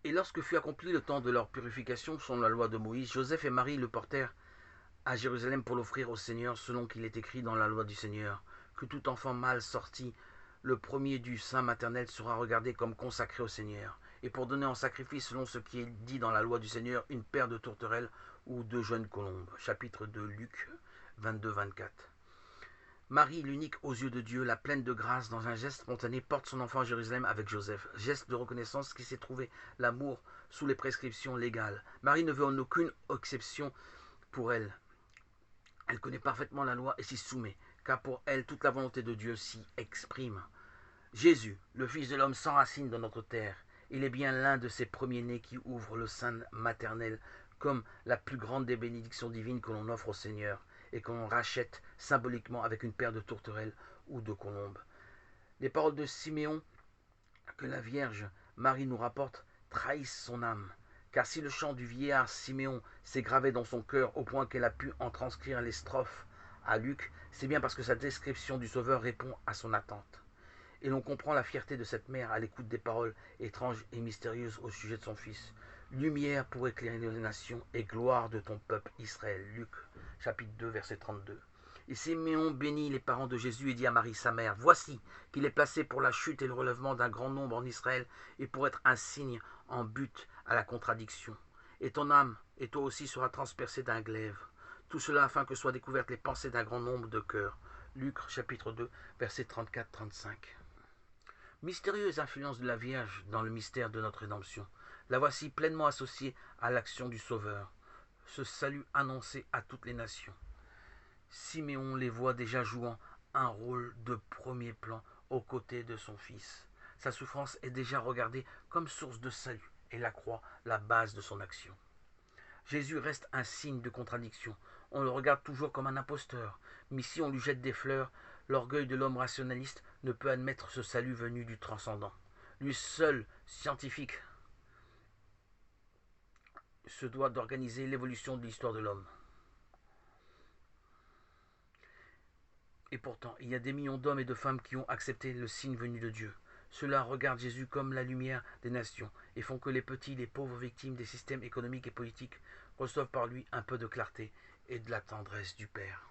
Et lorsque fut accompli le temps de leur purification selon la loi de Moïse, Joseph et Marie le portèrent à Jérusalem pour l'offrir au Seigneur, selon qu'il est écrit dans la loi du Seigneur, que tout enfant mâle sorti, le premier du sein maternel, sera regardé comme consacré au Seigneur, et pour donner en sacrifice, selon ce qui est dit dans la loi du Seigneur, une paire de tourterelles ou 2 jeunes colombes. Chapitre 2, Luc 22-24. Marie, l'unique aux yeux de Dieu, la pleine de grâce, dans un geste spontané, porte son enfant à Jérusalem avec Joseph. Geste de reconnaissance qui s'est trouvé l'amour sous les prescriptions légales. Marie ne veut en aucune exception pour elle. Elle connaît parfaitement la loi et s'y soumet, car pour elle, toute la volonté de Dieu s'y exprime. Jésus, le Fils de l'homme, s'enracine dans notre terre. Il est bien l'un de ces premiers-nés qui ouvrent le sein maternel comme la plus grande des bénédictions divines que l'on offre au Seigneur et que l'on rachète symboliquement avec une paire de tourterelles ou de colombes. Les paroles de Siméon que la Vierge Marie nous rapporte trahissent son âme. Car si le chant du vieillard Siméon s'est gravé dans son cœur au point qu'elle a pu en transcrire les strophes à Luc, c'est bien parce que sa description du Sauveur répond à son attente. Et l'on comprend la fierté de cette mère à l'écoute des paroles étranges et mystérieuses au sujet de son fils. Lumière pour éclairer les nations et gloire de ton peuple Israël. Luc chapitre 2 verset 32. Et Siméon bénit les parents de Jésus et dit à Marie sa mère, voici qu'il est placé pour la chute et le relèvement d'un grand nombre en Israël et pour être un signe en but à la contradiction. Et ton âme et toi aussi sera transpercée d'un glaive. Tout cela afin que soient découvertes les pensées d'un grand nombre de cœurs. Luc chapitre 2 verset 34-35. Mystérieuse influence de la Vierge dans le mystère de notre rédemption. La voici pleinement associée à l'action du Sauveur. Ce salut annoncé à toutes les nations. Siméon les voit déjà jouant un rôle de premier plan aux côtés de son fils. Sa souffrance est déjà regardée comme source de salut et la croix la base de son action. Jésus reste un signe de contradiction. On le regarde toujours comme un imposteur, mais si on lui jette des fleurs, l'orgueil de l'homme rationaliste ne peut admettre ce salut venu du transcendant. Lui seul, scientifique, se doit d'organiser l'évolution de l'histoire de l'homme. Et pourtant, il y a des millions d'hommes et de femmes qui ont accepté le signe venu de Dieu. Ceux-là regardent Jésus comme la lumière des nations et font que les petits, les pauvres victimes des systèmes économiques et politiques reçoivent par lui un peu de clarté et de la tendresse du Père.